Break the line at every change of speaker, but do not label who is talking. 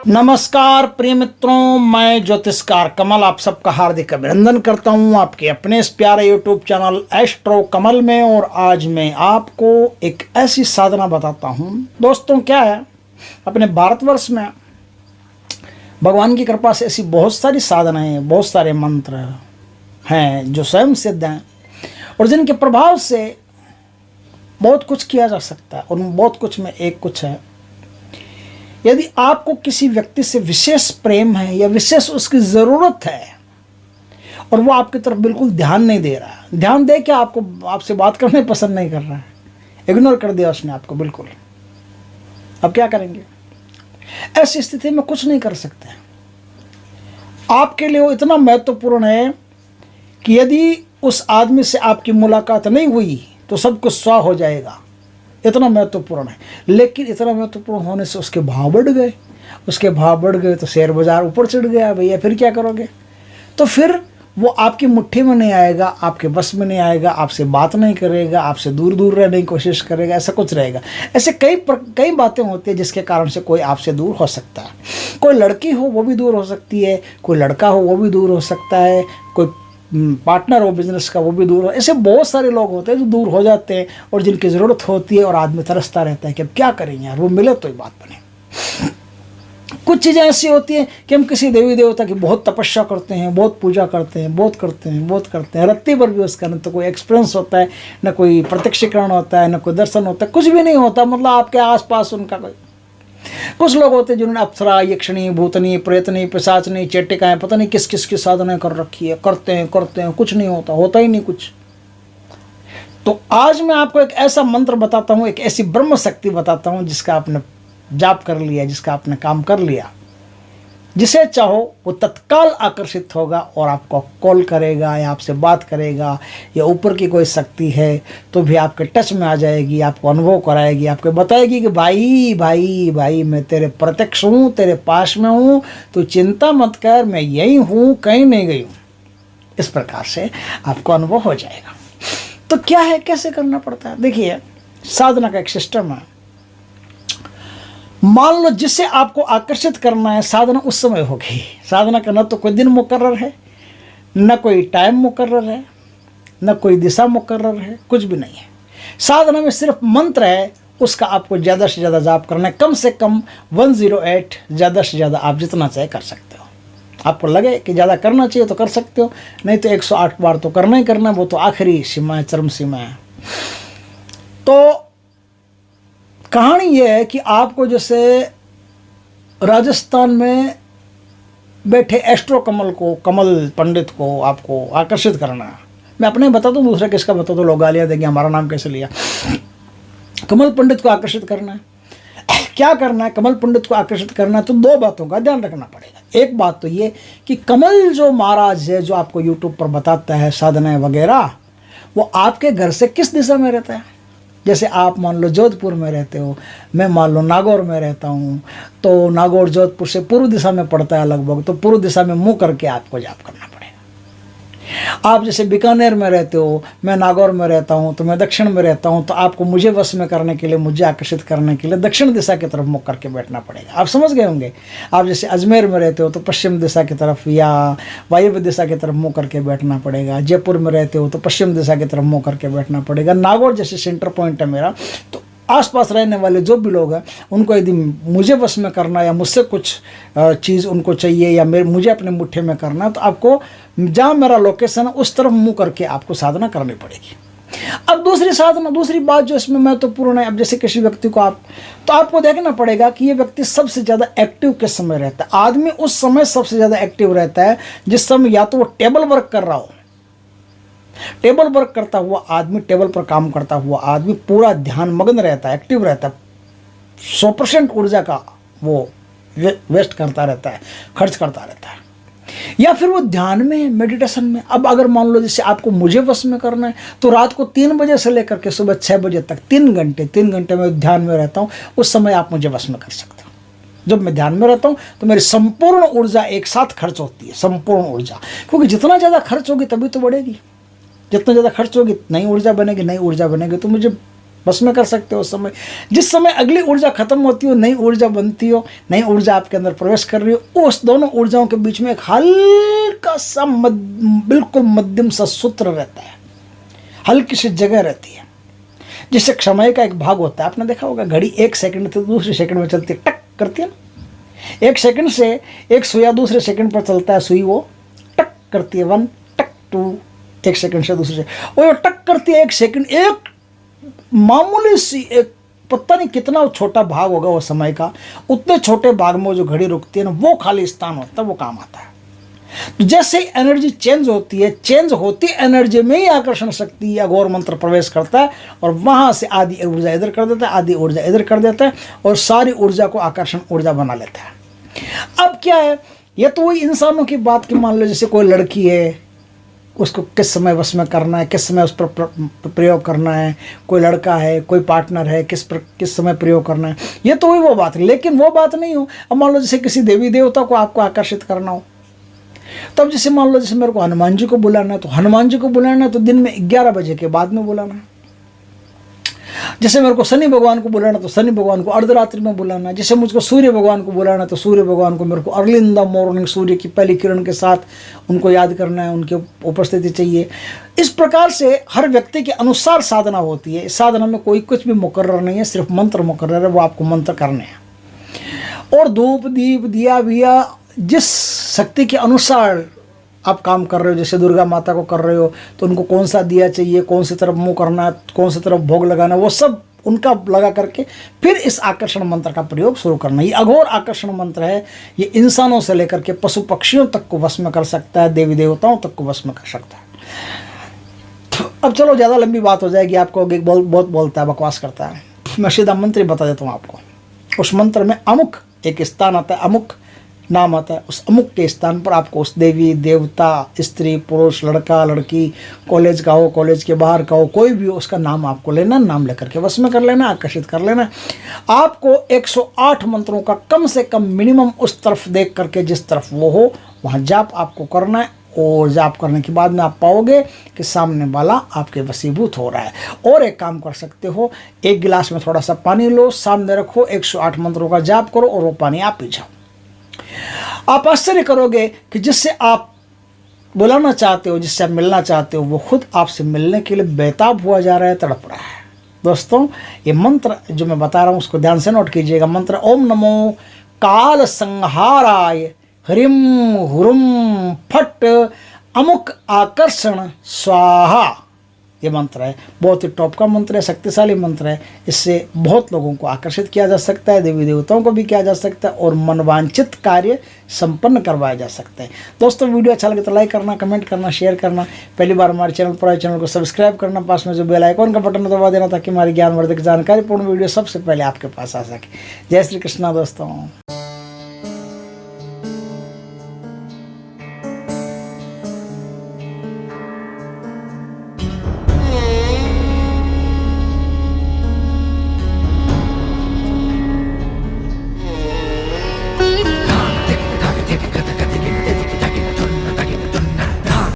नमस्कार प्रिय मित्रों, मैं ज्योतिषकार कमल आप सबका हार्दिक अभिनंदन करता हूं आपके अपने इस प्यारे यूट्यूब चैनल एस्ट्रो कमल में। और आज मैं आपको एक ऐसी साधना बताता हूं। दोस्तों, क्या है, अपने भारतवर्ष में भगवान की कृपा से ऐसी बहुत सारी साधनाएं, बहुत सारे मंत्र हैं जो स्वयं सिद्ध हैं और जिनके प्रभाव से बहुत कुछ किया जा सकता है। और बहुत कुछ में एक कुछ है, यदि आपको किसी व्यक्ति से विशेष प्रेम है या विशेष उसकी ज़रूरत है और वो आपकी तरफ बिल्कुल ध्यान नहीं दे रहा है, ध्यान दे के आपसे बात करने पसंद नहीं कर रहा है, इग्नोर कर दिया उसने आपको बिल्कुल, अब क्या करेंगे? ऐसी स्थिति में कुछ नहीं कर सकते। आपके लिए वो इतना महत्वपूर्ण है कि यदि उस आदमी से आपकी मुलाकात नहीं हुई तो सब कुछ स्वाह हो जाएगा, इतना महत्वपूर्ण है। लेकिन इतना महत्वपूर्ण होने से उसके भाव बढ़ गए, तो शेयर बाजार ऊपर चढ़ गया भैया, फिर क्या करोगे? तो फिर वो आपकी मुट्ठी में नहीं आएगा, आपके बस में नहीं आएगा, आपसे बात नहीं करेगा, आपसे दूर दूर रहने की कोशिश करेगा, ऐसा कुछ रहेगा। ऐसे कई बातें होती हैं जिसके कारण से कोई आपसे दूर हो सकता है। कोई लड़की हो वो भी दूर हो सकती है, कोई लड़का हो वो भी दूर हो सकता है, कोई पार्टनर हो बिजनेस का वो भी दूर हो। ऐसे बहुत सारे लोग होते हैं जो दूर हो जाते हैं और जिनकी ज़रूरत होती है और आदमी तरसता रहता है कि अब क्या करें यार, वो मिले तो ही बात बने। कुछ चीज़ें ऐसी होती हैं कि हम किसी देवी देवता की बहुत तपस्या करते हैं, बहुत पूजा करते हैं, बहुत करते हैं, रत्ती पर भी उसका न तो कोई एक्सपीरियंस होता है, न कोई प्रत्यक्षीकरण होता है, न कोई दर्शन होता है, कुछ भी नहीं होता। मतलब आपके आसपास उनका कोई, कुछ लोग होते हैं जिन्होंने अप्सरा, यक्षिणी, भूतनी, प्रेतनी, पिशाचनी, चेटिकाएं, पता नहीं किस किस की साधना कर रखी है, करते हैं कुछ नहीं होता ही नहीं कुछ। तो आज मैं आपको एक ऐसा मंत्र बताता हूं, एक ऐसी ब्रह्म शक्ति बताता हूं जिसका आपने जाप कर लिया, जिसका आपने काम कर लिया, जिसे चाहो वो तत्काल आकर्षित होगा और आपको कॉल करेगा या आपसे बात करेगा, या ऊपर की कोई शक्ति है तो भी आपके टच में आ जाएगी, आपको अनुभव कराएगी, आपको बताएगी कि भाई भाई भाई मैं तेरे प्रत्यक्ष हूँ, तेरे पास में हूँ, तो चिंता मत कर, मैं यही हूँ, कहीं नहीं गई हूँ। इस प्रकार से आपको अनुभव हो जाएगा। तो क्या है, कैसे करना पड़ता है? देखिए, साधना का एक सिस्टम है। मान लो जिसे आपको आकर्षित करना है, साधना उस समय होगी। साधना का न तो कोई दिन मुकर्रर है, न कोई टाइम मुकर्रर है, न कोई दिशा मुकर्रर है, कुछ भी नहीं है। साधना में सिर्फ मंत्र है, उसका आपको ज़्यादा से ज़्यादा जाप करना है, कम से कम 108, ज़्यादा से ज़्यादा आप जितना चाहे कर सकते हो। आपको लगे कि ज़्यादा करना चाहिए तो कर सकते हो, नहीं तो 108 बार तो करना ही करना, वो तो आखिरी सीमा है, चरम सीमा है। तो कहानी ये है कि आपको जैसे राजस्थान में बैठे एस्ट्रो कमल पंडित को आपको आकर्षित करना है। मैं अपने बता दूं, दूसरा किसका बता दूं, लोग गालियाँ देंगे, हमारा नाम कैसे लिया। कमल पंडित को आकर्षित करना है। क्या करना है? कमल पंडित को आकर्षित करना है तो दो बातों का ध्यान रखना पड़ेगा। एक बात तो ये कि कमल जो महाराज है, जो आपको यूट्यूब पर बताता है साधनाएँ वगैरह, वो आपके घर से किस दिशा में रहता है। जैसे आप मान लो जोधपुर में रहते हो, मैं मान लो नागौर में रहता हूँ, तो नागौर जोधपुर से पूर्व दिशा में पड़ता है लगभग, तो पूर्व दिशा में मुँह करके आपको जाप करना पड़ेगा। आप जैसे बीकानेर में रहते हो, मैं नागौर में रहता हूँ, तो मैं दक्षिण में रहता हूँ, तो आपको मुझे वश में करने के लिए, मुझे आकर्षित करने के लिए दक्षिण दिशा की तरफ मुख करके बैठना पड़ेगा। आप समझ गए होंगे। आप जैसे अजमेर में रहते हो तो पश्चिम दिशा की तरफ या वायव्य दिशा की तरफ मुँह करके बैठना पड़ेगा। जयपुर में रहते हो तो पश्चिम दिशा की तरफ मुँह करके बैठना पड़ेगा। नागौर जैसे सेंटर पॉइंट है मेरा, तो आसपास रहने वाले जो भी लोग हैं उनको यदि मुझे वश में करना या मुझसे कुछ चीज़ उनको चाहिए या मुझे अपने मुट्ठी में करना, तो आपको जहाँ मेरा लोकेशन है उस तरफ मुँह करके आपको साधना करनी पड़ेगी। अब दूसरी बात जो इसमें महत्वपूर्ण है, अब जैसे किसी व्यक्ति को तो आपको देखना पड़ेगा कि ये व्यक्ति सबसे ज़्यादा एक्टिव किस समय रहता है। आदमी उस समय सबसे ज़्यादा एक्टिव रहता है जिस समय या तो वो टेबल वर्क कर रहा हो। टेबल वर्क करता हुआ आदमी, टेबल पर काम करता हुआ आदमी पूरा ध्यान मग्न रहता है, एक्टिव रहता है, 100% ऊर्जा का वो वेस्ट करता रहता है, खर्च करता रहता है। या फिर वो ध्यान में, मेडिटेशन में। अब अगर मान लो जैसे आपको मुझे वश में करना है तो रात को 3 बजे से लेकर के सुबह 6 बजे तक 3 घंटे में ध्यान में रहता हूँ, उस समय आप मुझे वश में कर सकते हो। जब मैं ध्यान में रहता हूँ तो मेरी संपूर्ण ऊर्जा एक साथ खर्च होती है, संपूर्ण ऊर्जा, क्योंकि जितना ज़्यादा खर्च होगी तभी तो बढ़ेगी। जितना ज़्यादा खर्च होगी नई ऊर्जा बनेगी, तो मुझे बस में कर सकते हो उस समय। जिस समय अगली ऊर्जा खत्म होती हो, नई ऊर्जा बनती हो, नई ऊर्जा आपके अंदर प्रवेश कर रही हो, उस दोनों ऊर्जाओं के बीच में एक हल्का सा बिल्कुल मध्यम सा सूत्र रहता है, हल्की सी जगह रहती है, जिससे समय का एक भाग होता है। आपने देखा होगा घड़ी 1 सेकंड से दूसरे सेकंड में चलती है, टक करती है ना। 1 सेकंड से एक सुइया दूसरे सेकंड पर चलता है, सुई वो टक करती है, 1 टक 2, 1 सेकंड से दूसरे से वो टक करती है 1 सेकंड। एक मामूली सी एक पता नहीं कितना छोटा भाग होगा वो समय का, उतने छोटे भाग में वो जो घड़ी रुकती है ना, वो खाली स्थान होता है, वो काम आता है। तो जैसे एनर्जी चेंज होती है, चेंज होती एनर्जी में ही आकर्षण शक्ति या गौर मंत्र प्रवेश करता है और वहां से आधी ऊर्जा इधर कर देता है, आधी ऊर्जा इधर कर देता है और सारी ऊर्जा को आकर्षण ऊर्जा बना लेता है। अब क्या है, ये तो वही इंसानों की बात की, मान लो जैसे कोई लड़की है, उसको किस समय वश में करना है, किस समय उस पर प्रयोग करना है, कोई लड़का है, कोई पार्टनर है, किस समय प्रयोग करना है, ये तो वही वो बात है। लेकिन वो बात नहीं हो, अब मान लो जैसे किसी देवी देवता को आपको आकर्षित करना हो, तब जैसे मान लो जैसे मेरे को हनुमान जी को बुलाना है, तो हनुमान जी को बुलाना है तो दिन में 11 बजे के बाद में बुलाना है। जैसे मेरे को शनि भगवान को बुलाना तो शनि भगवान को अर्धरात्रि में बुलाना है। जैसे मुझको सूर्य भगवान को बुलाना है तो सूर्य भगवान को मेरे को अर्ली इन द मॉर्निंग, सूर्य की पहली किरण के साथ उनको याद करना है, उनकी उपस्थिति चाहिए। इस प्रकार से हर व्यक्ति के अनुसार साधना होती है। इस साधना में कोई कुछ भी मुकर्रर नहीं है, सिर्फ मंत्र मुकर्रर है, वो आपको मंत्र करने हैं। और धूप दीप दिया विया जिस शक्ति के अनुसार आप काम कर रहे हो, जैसे दुर्गा माता को कर रहे हो तो उनको कौन सा दिया चाहिए, कौन सी तरफ मुंह करना है, कौन सी तरफ भोग लगाना है, वो सब उनका लगा करके फिर इस आकर्षण मंत्र का प्रयोग शुरू करना। ये अघोर आकर्षण मंत्र है, ये इंसानों से लेकर के पशु पक्षियों तक को वश में कर सकता है, देवी देवताओं तक को वश में कर सकता है। अब चलो ज़्यादा लंबी बात हो जाएगी, आपको बहुत बोलता है, बकवास करता है। मैं सीधा मंत्र ही बता देता हूँ आपको। उस मंत्र में अमुक एक स्थान आता है, अमुक नाम आता है, उस अमुक के स्थान पर आपको उस देवी देवता, स्त्री पुरुष, लड़का लड़की, कॉलेज का हो, कॉलेज के बाहर का हो, कोई भी हो, उसका नाम आपको लेना, नाम लेकर के वश में कर लेना, आकर्षित कर लेना। आपको 108 मंत्रों का कम से कम मिनिमम उस तरफ देख करके, जिस तरफ वो हो वहाँ जाप आपको करना है। और जाप करने के बाद में आप पाओगे कि सामने वाला आपके वशीभूत हो रहा है। और एक काम कर सकते हो, एक गिलास में थोड़ा सा पानी लो, सामने रखो, 108 मंत्रों का जाप करो और वो पानी आप पी जाओ। आप आश्चर्य करोगे कि जिससे आप बुलाना चाहते हो, जिससे आप मिलना चाहते हो, वो खुद आपसे मिलने के लिए बेताब हुआ जा रहा है, तड़प रहा है। दोस्तों, ये मंत्र जो मैं बता रहा हूँ उसको ध्यान से नोट कीजिएगा। मंत्र ओम नमो काल संहाराय ह्रीम हुरुम फट अमुक आकर्षण स्वाहा। ये मंत्र है, बहुत ही टॉप का मंत्र है, शक्तिशाली मंत्र है। इससे बहुत लोगों को आकर्षित किया जा सकता है, देवी देवताओं को भी किया जा सकता है और मनवांछित कार्य संपन्न करवाया जा सकता है। दोस्तों, वीडियो अच्छा लगे तो लाइक करना, कमेंट करना, शेयर करना। पहली बार हमारे चैनल पर आए, चैनल को सब्सक्राइब करना, पास में जो बेल आइकॉन का बटन दबा देना ताकि हमारी ज्ञानवर्धक जानकारीपूर्ण वीडियो सबसे पहले आपके पास आ सके। जय श्री कृष्णा दोस्तों।